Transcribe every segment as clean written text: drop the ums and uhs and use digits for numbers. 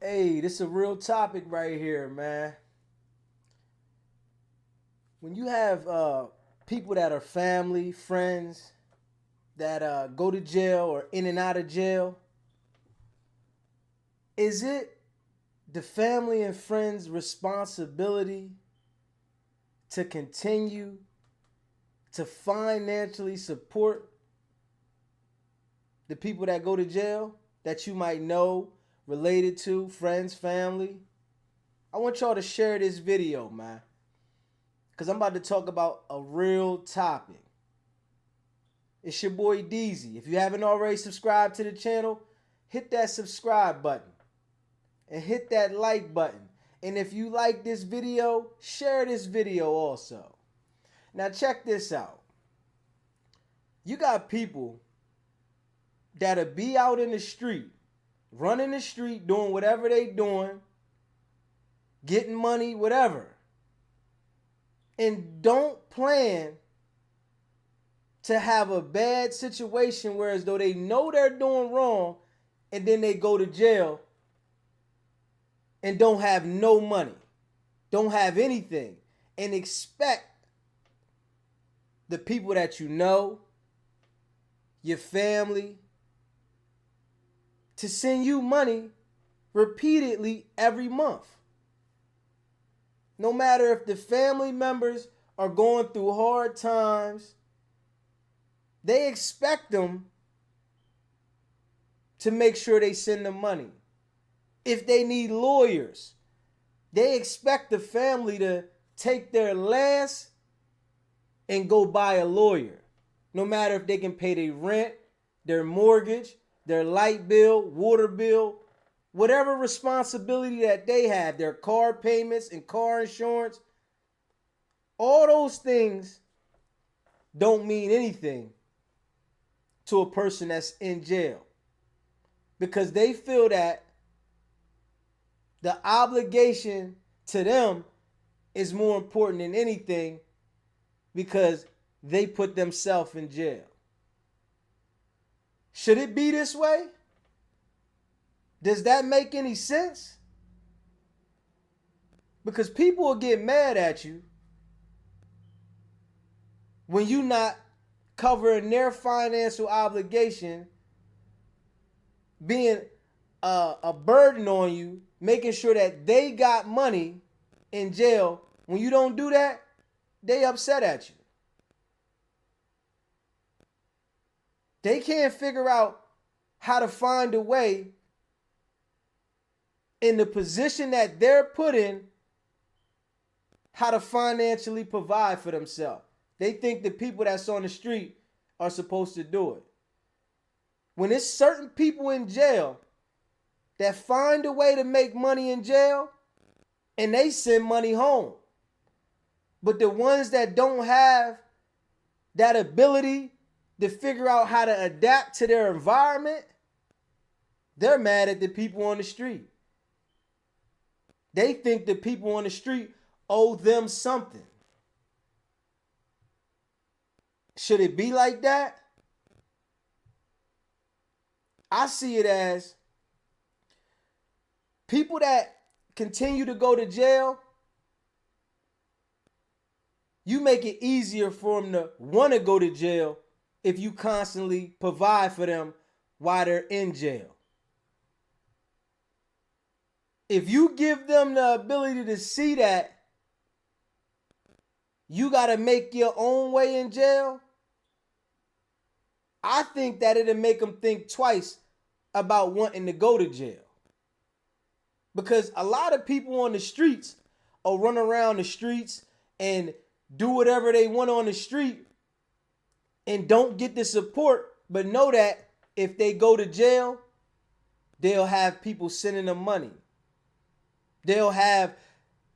Hey, this is a real topic right here, man. When you have people that are family, friends that go to jail or in and out of jail, is it the family and friends' responsibility to continue to financially support the people that go to jail that you might know, related to, friends, family? I want y'all to share this video, man, because I'm about to talk about a real topic. It's your boy Deezy. If you haven't already subscribed to the channel, hit that subscribe button and hit that like button. And if you like this video, share this video also. Now check this out. You got people that'll be out in the street, running the street, doing whatever they doing, getting money, whatever, and don't plan to have a bad situation where as though they know they're doing wrong and then they go to jail and don't have no money, don't have anything, and expect the people that you know, your family, to send you money repeatedly every month. No matter if the family members are going through hard times, they expect them to make sure they send them money. If they need lawyers, they expect the family to take their last and go buy a lawyer. No matter if they can pay their rent, their mortgage, their light bill, water bill, whatever responsibility that they have, their car payments and car insurance, all those things don't mean anything to a person that's in jail, because they feel that the obligation to them is more important than anything because they put themselves in jail. Should it be this way? Does that make any sense? Because people will get mad at you when you not covering their financial obligation, being a burden on you, making sure that they got money in jail. When you don't do that, they upset at you. They can't figure out how to find a way in the position that they're put in, how to financially provide for themselves. They think the people that's on the street are supposed to do it. When it's certain people in jail that find a way to make money in jail and they send money home. But the ones that don't have that ability to figure out how to adapt to their environment, they're mad at the people on the street. They think the people on the street owe them something. Should it be like that? I see it as people that continue to go to jail, you make it easier for them to want to go to jail if you constantly provide for them while they're in jail. If you give them the ability to see that you got to make your own way in jail, I think that it'll make them think twice about wanting to go to jail. Because a lot of people on the streets will run around the streets and do whatever they want on the street and don't get the support, but know that if they go to jail, they'll have people sending them money. They'll have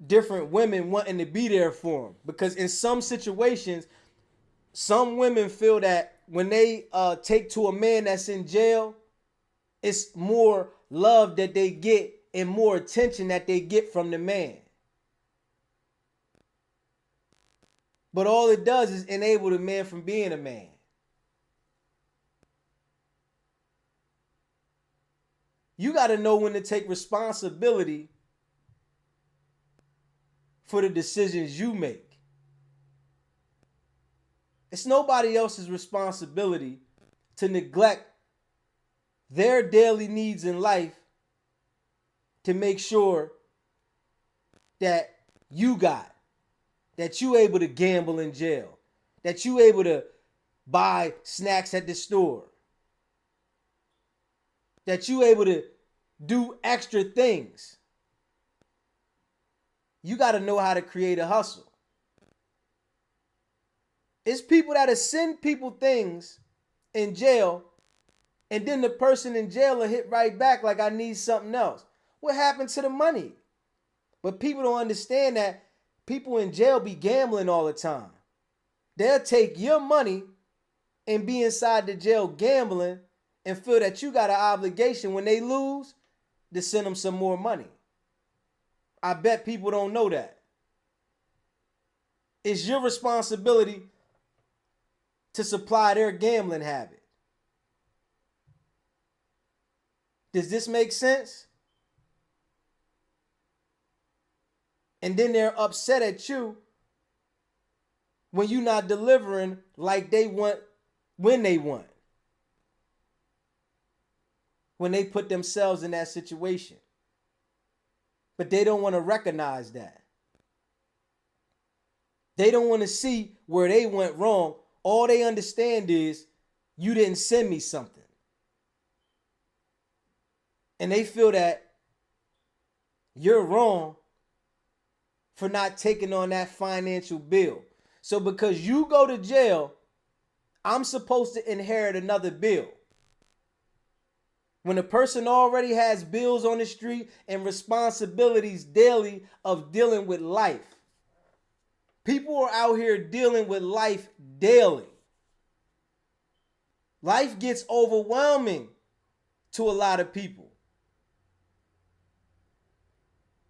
different women wanting to be there for them. Because in some situations, some women feel that when they take to a man that's in jail, it's more love that they get and more attention that they get from the man. But all it does is enable the man from being a man. You got to know when to take responsibility for the decisions you make. It's nobody else's responsibility to neglect their daily needs in life to make sure that you able to gamble in jail, that you able to buy snacks at the store, that you able to do extra things. You got to know how to create a hustle. It's people that send people things in jail, and then the person in jail will hit right back like, I need something else. What happened to the money? But people don't understand that people in jail be gambling all the time. They'll take your money and be inside the jail gambling and feel that you got an obligation when they lose to send them some more money. I bet people don't know that. It's your responsibility to supply their gambling habit. Does this make sense? And then they're upset at you when you're not delivering like they want when they want. When they put themselves in that situation. But they don't want to recognize that. They don't want to see where they went wrong. All they understand is you didn't send me something. And they feel that you're wrong for not taking on that financial bill. So because you go to jail, I'm supposed to inherit another bill. When a person already has bills on the street and responsibilities daily of dealing with life. People are out here dealing with life daily. Life gets overwhelming to a lot of people.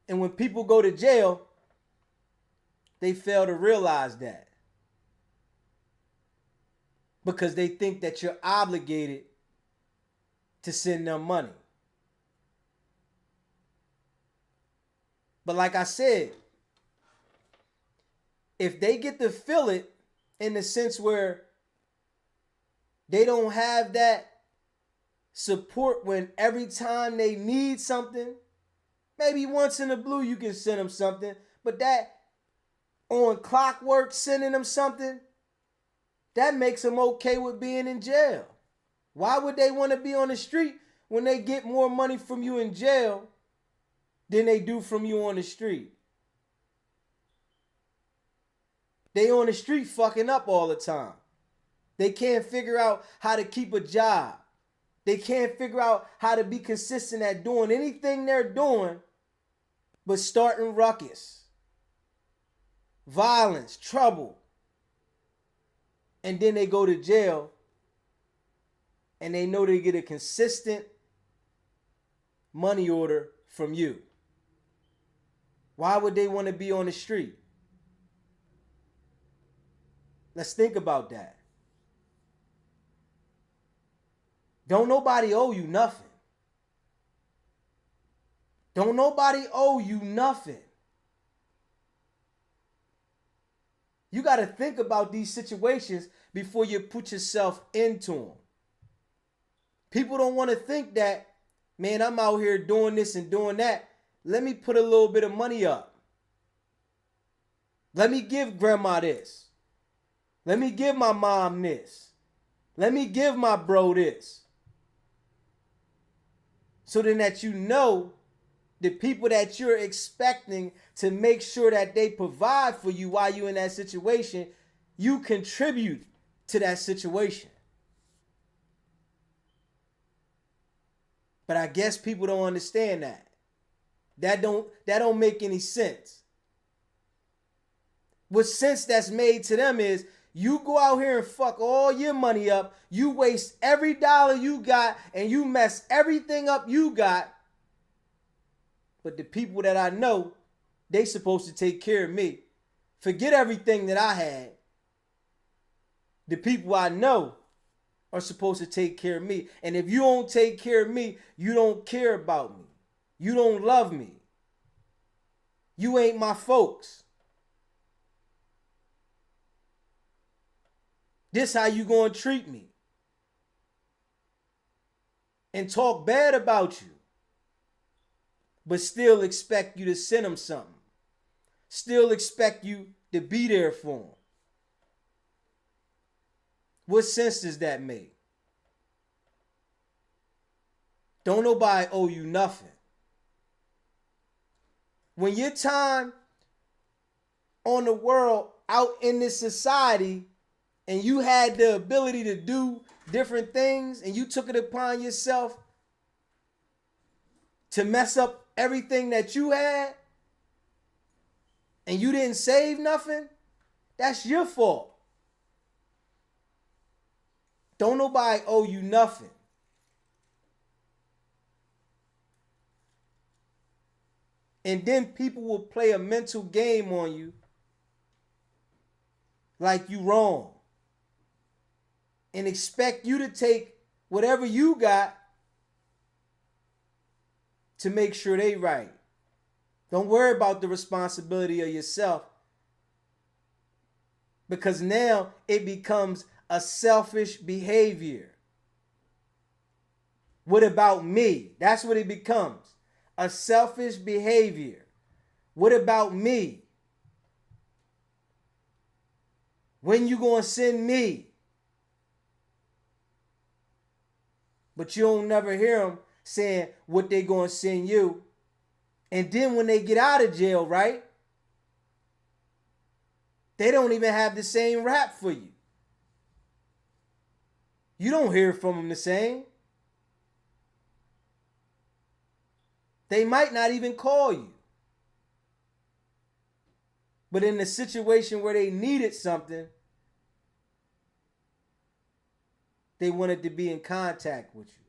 And when people go to jail, they fail to realize that. Because they think that you're obligated to send them money. But like I said, if they get to feel it in the sense where they don't have that support when every time they need something, maybe once in a blue you can send them something, but that on clockwork sending them something, that makes them okay with being in jail. Why would they want to be on the street when they get more money from you in jail than they do from you on the street? They on the street fucking up all the time. They can't figure out how to keep a job. They can't figure out how to be consistent at doing anything they're doing but starting ruckus, violence, trouble. And then they go to jail and they know they get a consistent money order from you. Why would they want to be on the street? Let's think about that. Don't nobody owe you nothing. Don't nobody owe you nothing. You got to think about these situations before you put yourself into them. People don't want to think that, man, I'm out here doing this and doing that. Let me put a little bit of money up. Let me give grandma this. Let me give my mom this. Let me give my bro this. So then that you know the people that you're expecting to make sure that they provide for you while you're in that situation, you contribute to that situation. But I guess people don't understand that. That don't make any sense. What sense that's made to them is you go out here and fuck all your money up, you waste every dollar you got, and you mess everything up you got. But the people that I know, they supposed to take care of me. Forget everything that I had. The people I know are supposed to take care of me. And if you don't take care of me, you don't care about me. You don't love me. You ain't my folks. This how you gonna treat me. And talk bad about you. But still expect you to send them something. Still expect you to be there for them. What sense does that make? Don't nobody owe you nothing. When your time on the world, out in this society, and you had the ability to do different things, and you took it upon yourself to mess up everything that you had, and you didn't save nothing, that's your fault. Don't nobody owe you nothing. And then people will play a mental game on you like you wrong. And expect you to take whatever you got to make sure they right. Don't worry about the responsibility of yourself. Because now it becomes a selfish behavior. What about me? That's what it becomes. A selfish behavior. What about me? When you gonna send me? But you don't never hear them saying what they gonna send you. And then when they get out of jail, right? They don't even have the same rap for you. You don't hear from them the same. They might not even call you. But in the situation where they needed something, they wanted to be in contact with you.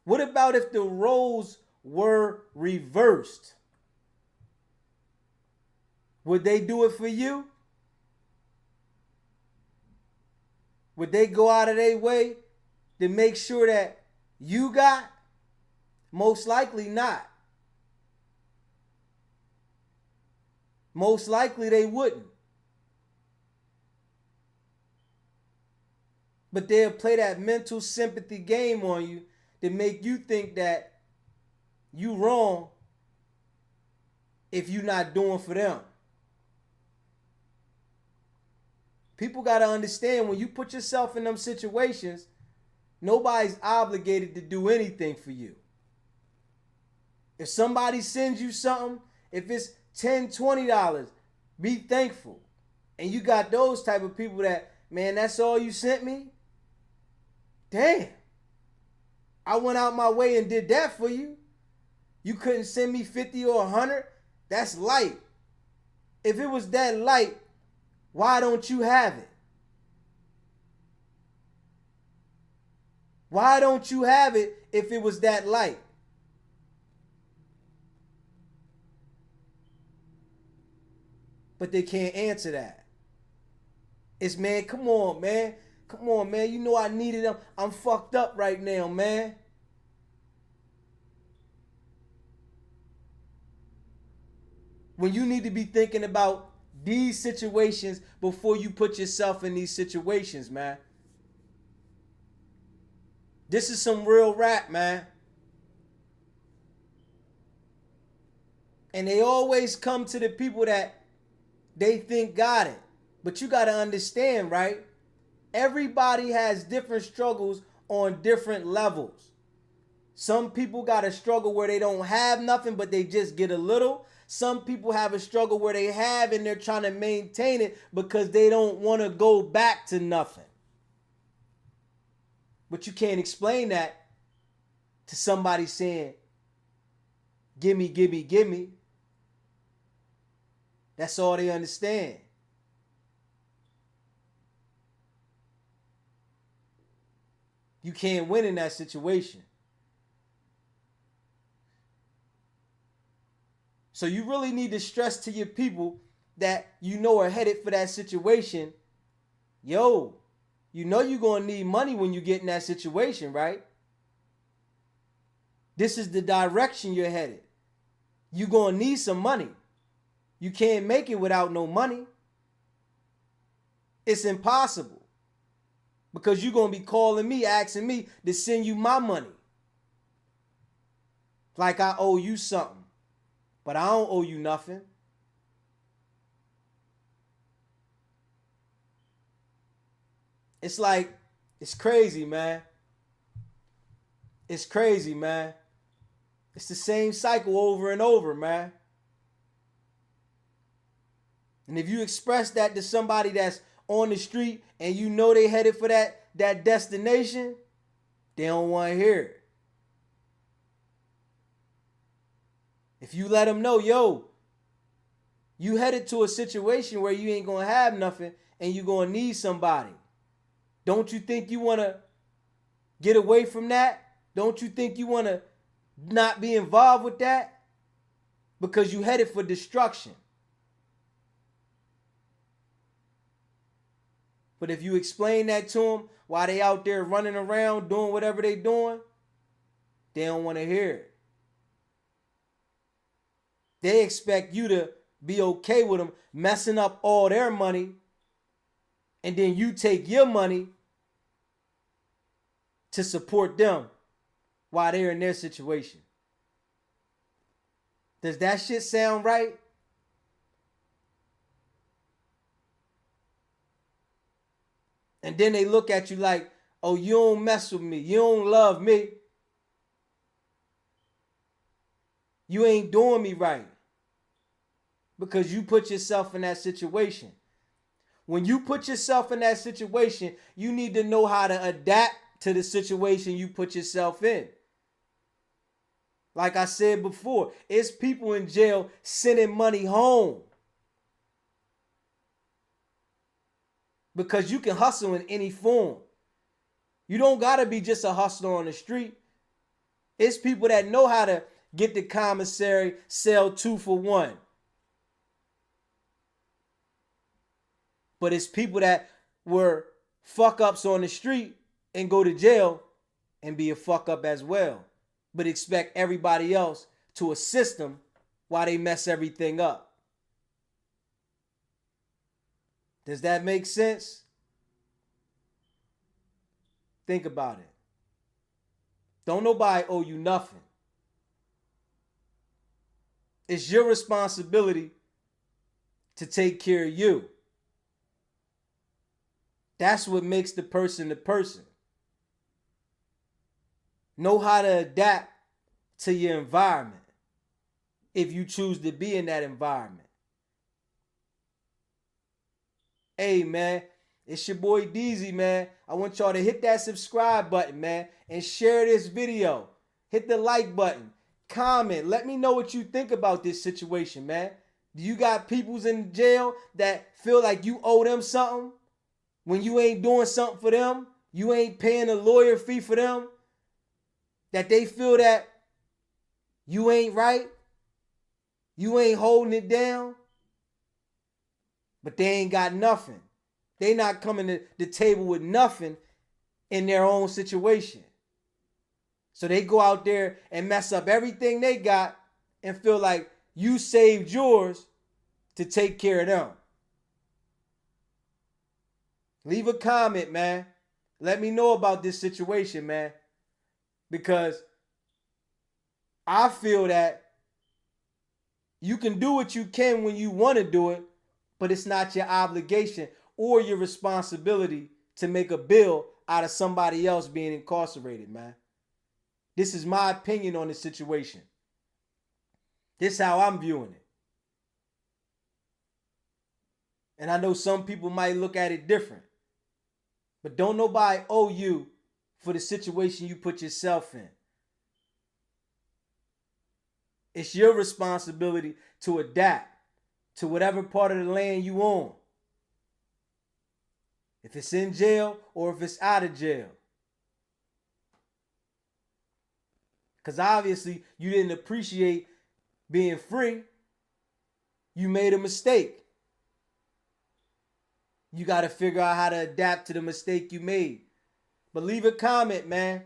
What about if the roles were reversed? Would they do it for you? Would they go out of their way to make sure that you got? Most likely not. Most likely they wouldn't. But they'll play that mental sympathy game on you to make you think that you wrong if you're not doing for them. People got to understand, when you put yourself in them situations, nobody's obligated to do anything for you. If somebody sends you something, if it's $10, $20, be thankful. And you got those type of people that, man, that's all you sent me? Damn. I went out my way and did that for you. You couldn't send me 50 or 100? That's light. If it was that light, why don't you have it? Why don't you have it if it was that light? But they can't answer that. It's, man, come on, man. Come on, man. You know I needed them. I'm fucked up right now, man. When you need to be thinking about these situations before you put yourself in these situations, man. This is some real rap, man. And they always come to the people that they think got it. But you got to understand, right? Everybody has different struggles on different levels. Some people got a struggle where they don't have nothing, but they just get a little. Some people have a struggle where they have and they're trying to maintain it because they don't want to go back to nothing. But you can't explain that to somebody saying, gimme, gimme, gimme. That's all they understand. You can't win in that situation. So you really need to stress to your people that you know are headed for that situation, yo, You know you're going to need money when you get in that situation, right? This is the direction you're headed. You're going to need some money. You can't make it without no money. It's impossible. Because you're going to be calling me, asking me to send you my money. Like I owe you something. But I don't owe you nothing. It's like, it's crazy, man. It's crazy, man. It's the same cycle over and over, man. And if you express that to somebody that's on the street and you know they headed for that destination, they don't want to hear it. If you let them know, yo, you headed to a situation where you ain't going to have nothing and you're going to need somebody. Don't you think you want to get away from that? Don't you think you want to not be involved with that? Because you headed for destruction. But if you explain that to them while they out there running around doing whatever they doing, they don't want to hear it. They expect you to be okay with them messing up all their money, and then you take your money to support them while they're in their situation. Does that shit sound right? And then they look at you like, oh, you don't mess with me. You don't love me. You ain't doing me right. Because you put yourself in that situation. When you put yourself in that situation, you need to know how to adapt to the situation you put yourself in. Like I said before, it's people in jail sending money home. Because you can hustle in any form. You don't got to be just a hustler on the street. It's people that know how to get the commissary, sell 2 for 1. But it's people that were fuck ups on the street and go to jail and be a fuck up as well. But expect everybody else to assist them while they mess everything up. Does that make sense? Think about it. Don't nobody owe you nothing. It's your responsibility to take care of you. That's what makes the person the person. Know how to adapt to your environment if you choose to be in that environment. Hey, man, it's your boy DZ, man. I want y'all to hit that subscribe button, man, and share this video. Hit the like button. Comment. Let me know what you think about this situation, man. Do you got peoples in jail that feel like you owe them something when you ain't doing something for them? You ain't paying a lawyer fee for them? That they feel that you ain't right? You ain't holding it down? But they ain't got nothing. They not coming to the table with nothing in their own situation. So they go out there and mess up everything they got and feel like you saved yours to take care of them. Leave a comment, man. Let me know about this situation, man. Because I feel that you can do what you can when you want to do it, but it's not your obligation or your responsibility to make a bill out of somebody else being incarcerated, man. This is my opinion on the situation. This is how I'm viewing it. And I know some people might look at it different. But don't nobody owe you for the situation you put yourself in. It's your responsibility to adapt to whatever part of the land you own. If it's in jail or if it's out of jail. Because obviously you didn't appreciate being free. You made a mistake. You got to figure out how to adapt to the mistake you made. But leave a comment, man.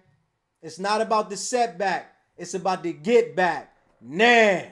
It's not about the setback. It's about the get back. Now.